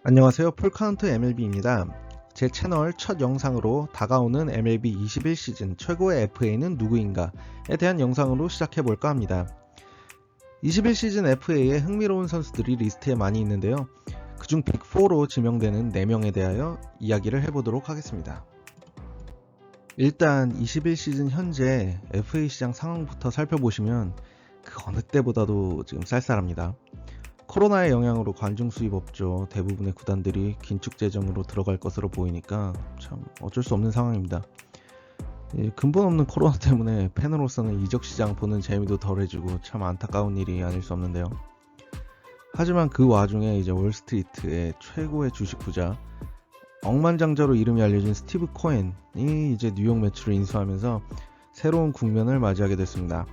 안녕하세요. 풀카운트 MLB입니다. 제 채널 첫 영상으로 다가오는 MLB 21시즌 최고의 FA는 누구인가에 대한 영상으로 시작해볼까 합니다. 21시즌 FA에 흥미로운 선수들이 리스트에 많이 있는데요. 그중 빅4로 지명되는 4명에 대하여 이야기를 해보도록 하겠습니다. 일단 21시즌 현재 FA 시장 상황부터 살펴보시면 그 어느 때보다도 지금 쌀쌀합니다. 코로나의 영향으로 관중 수입 없죠. 대부분의 구단들이 긴축 재정으로 들어갈 것으로 보이니까 참 어쩔 수 없는 상황입니다. 근본 없는 코로나 때문에 팬으로서는 이적 시장 보는 재미도 덜해지고 참 안타까운 일이 아닐 수 없는데요. 하지만 그 와중에 이제 월스트리트의 최고의 주식 부자, 억만장자로 이름이 알려진 스티브 코엔이 이제 뉴욕 매츠를 인수하면서 새로운 국면을 맞이하게 됐습니다.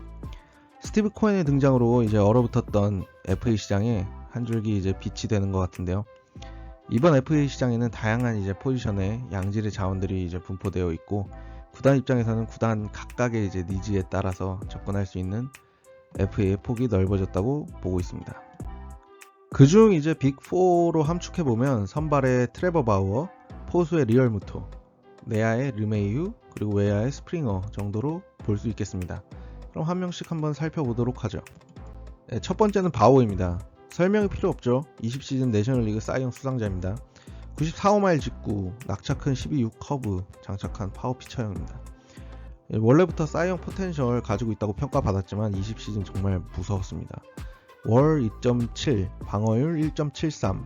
스티브 코엔의 등장으로 이제 얼어붙었던 FA 시장에 한 줄기 이제 빛이 되는 것 같은데요. 이번 FA 시장에는 다양한 이제 포지션에 양질의 자원들이 이제 분포되어 있고, 구단 입장에서는 구단 각각의 이제 니즈에 따라서 접근할 수 있는 FA의 폭이 넓어졌다고 보고 있습니다. 그중 이제 빅4로 함축해 보면 선발의 트레버 바우어, 포수의 리얼 무토, 내야의 르메이유, 그리고 외야의 스프링어 정도로 볼 수 있겠습니다. 그럼 한 명씩 한번 살펴보도록 하죠. 첫 번째는 바우어입니다. 설명이 필요 없죠. 20시즌 내셔널리그 사이언 수상자입니다. 94호마일 직구, 낙차 큰 12육 커브 장착한 파워 피처형입니다. 원래부터 사이언 포텐셜 가지고 있다고 평가받았지만 20시즌 정말 무서웠습니다. 월 2.7, 방어율 1.73,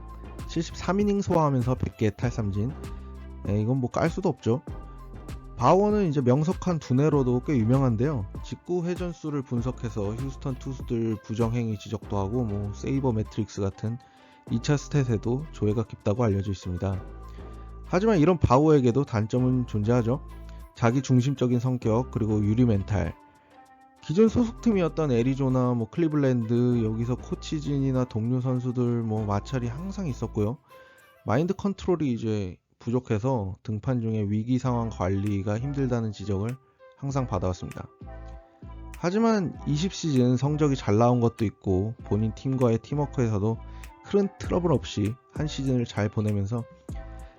73이닝 소화하면서 100개의 탈삼진. 이건 뭐 깔 수도 없죠. 바우어는 이제 명석한 두뇌로도 꽤 유명한데요. 직구 회전수를 분석해서 휴스턴 투수들 부정행위 지적도 하고 뭐 세이버 매트릭스 같은 2차 스탯에도 조예가 깊다고 알려져 있습니다. 하지만 이런 바우어에게도 단점은 존재하죠. 자기 중심적인 성격, 그리고 유리 멘탈. 기존 소속팀이었던 애리조나, 클리블랜드, 여기서 코치진이나 동료 선수들 마찰이 항상 있었고요. 마인드 컨트롤이 이제 부족해서 등판 중에 위기 상황 관리가 힘들다는 지적을 항상 받아왔습니다. 하지만 20시즌 성적이 잘 나온 것도 있고 본인 팀과의 팀워크에서도 큰 트러블 없이 한 시즌을 잘 보내면서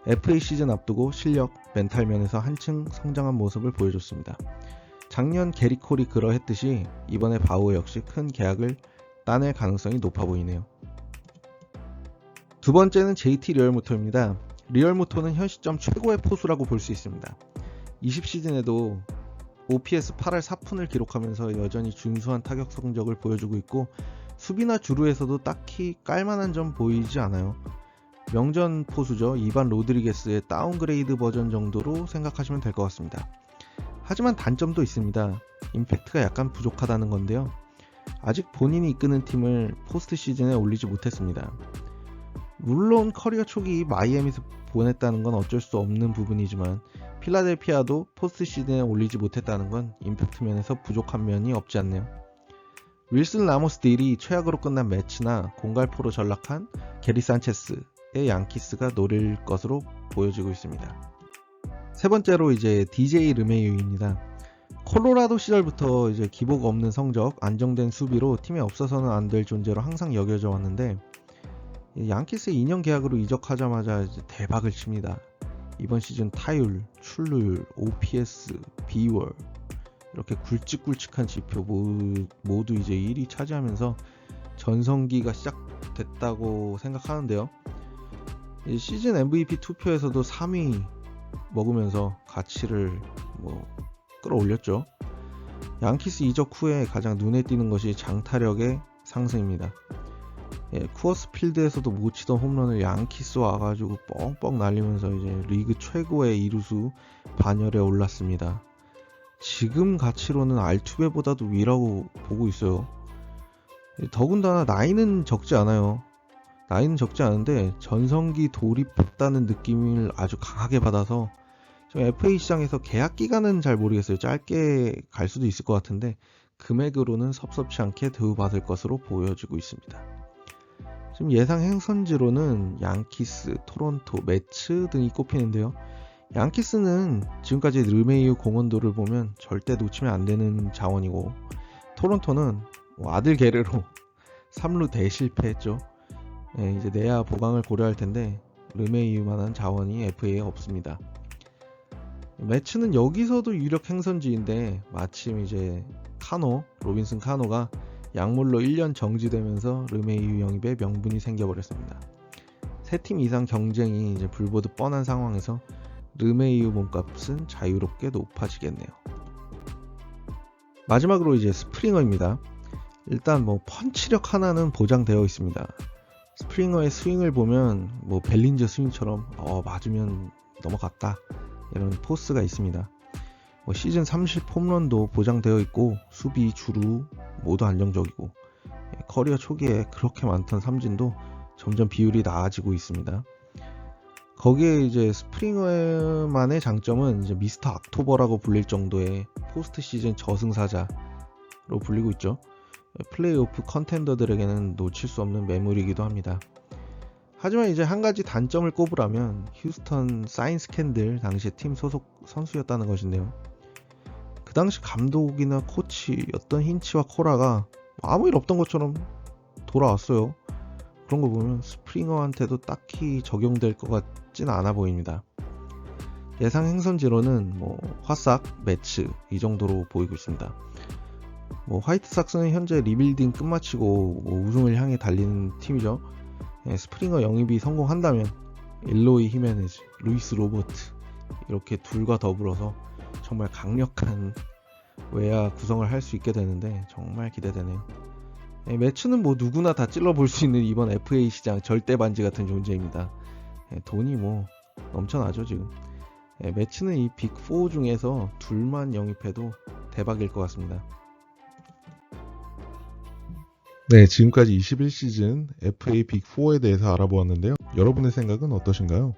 FA 시즌 앞두고 실력, 멘탈 면에서 한층 성장한 모습을 보여줬습니다. 작년 게리 콜이 그러했듯이 이번에 바우어 역시 큰 계약을 따낼 가능성이 높아 보이네요. 두 번째는 JT 리얼무토입니다. 리얼무토는 현 시점 최고의 포수라고 볼 수 있습니다. 20시즌에도 OPS 8할 4푼을 기록하면서 여전히 준수한 타격 성적을 보여주고 있고, 수비나 주루에서도 딱히 깔만한 점 보이지 않아요. 명전 포수죠. 이반 로드리게스의 다운그레이드 버전 정도로 생각하시면 될 것 같습니다. 하지만 단점도 있습니다. 임팩트가 약간 부족하다는 건데요. 아직 본인이 이끄는 팀을 포스트 시즌에 올리지 못했습니다. 물론 커리어 초기 마이애미에서 보냈다는 건 어쩔 수 없는 부분이지만 필라델피아도 포스트 시즌에 올리지 못했다는 건 임팩트 면에서 부족한 면이 없지 않네요. 윌슨 라모스 딜이 최악으로 끝난 매치나 공갈포로 전락한 게리 산체스의 양키스가 노릴 것으로 보여지고 있습니다. 세 번째로 이제 DJ 르메이유입니다. 콜로라도 시절부터 이제 기복 없는 성적, 안정된 수비로 팀에 없어서는 안 될 존재로 항상 여겨져 왔는데, 양키스 2년 계약으로 이적하자마자 이제 대박을 칩니다. 이번 시즌 타율, 출루율, OPS, 비월 이렇게 굵직굵직한 지표 모두 이제 1위 차지하면서 전성기가 시작됐다고 생각하는데요. 시즌 MVP 투표에서도 3위 먹으면서 가치를 끌어올렸죠. 양키스 이적 후에 가장 눈에 띄는 것이 장타력의 상승입니다. 쿠어스 필드에서도 못 치던 홈런을 양키스 와가지고 뻥뻥 날리면서 이제 리그 최고의 이루수 반열에 올랐습니다. 지금 가치로는 알투베보다도 위라고 보고 있어요. 더군다나 나이는 적지 않아요. 나이는 적지 않은데 전성기 돌입했다는 느낌을 아주 강하게 받아서 지금 FA 시장에서 계약 기간은 잘 모르겠어요. 짧게 갈 수도 있을 것 같은데 금액으로는 섭섭치 않게 대우받을 것으로 보여지고 있습니다. 지금 예상 행선지로는 양키스, 토론토, 매츠 등이 꼽히는데요. 양키스는 지금까지 르메이유 공헌도를 보면 절대 놓치면 안 되는 자원이고, 토론토는 아들 게레로 3루 대실패했죠. 이제 내야 보강을 고려할 텐데 르메이유만한 자원이 FA에 없습니다. 매츠는 여기서도 유력 행선지인데 마침 이제 로빈슨 카노가 약물로 1년 정지되면서 르메이유 영입에 명분이 생겨버렸습니다. 세 팀 이상 경쟁이 이제 불보듯 뻔한 상황에서 르메이유 몸값은 자유롭게 높아지겠네요. 마지막으로 이제 스프링어입니다. 일단 펀치력 하나는 보장되어 있습니다. 스프링어의 스윙을 보면 벨린저 스윙처럼 맞으면 넘어갔다 이런 포스가 있습니다. 시즌 30 홈런도 보장되어 있고 수비, 주루 모두 안정적이고 커리어 초기에 그렇게 많던 삼진도 점점 비율이 나아지고 있습니다. 거기에 이제 스프링어만의 장점은 이제 미스터 악토버라고 불릴 정도의 포스트 시즌 저승사자로 불리고 있죠. 플레이오프 컨텐더들에게는 놓칠 수 없는 매물이기도 합니다. 하지만 이제 한 가지 단점을 꼽으라면 휴스턴 사인스 캔들 당시 팀 소속 선수였다는 것인데요. 그 당시 감독이나 코치였던 힌치와 코라가 아무 일 없던 것처럼 돌아왔어요. 그런 거 보면 스프링어한테도 딱히 적용될 것 같진 않아 보입니다. 예상 행선지로는 화삭, 매츠 이 정도로 보이고 있습니다. 화이트삭스는 현재 리빌딩 끝마치고 우승을 향해 달리는 팀이죠. 스프링어 영입이 성공한다면 일로이 히메네즈, 루이스 로버트 이렇게 둘과 더불어서 정말 강력한 외야 구성을 할 수 있게 되는데 정말 기대되네요. 매츠는 누구나 다 찔러볼 수 있는 이번 FA 시장 절대 반지 같은 존재입니다. 돈이 넘쳐나죠 지금. 매츠는 이 빅4 중에서 둘만 영입해도 대박일 것 같습니다. 네, 지금까지 21시즌 FA 빅4에 대해서 알아보았는데요. 여러분의 생각은 어떠신가요?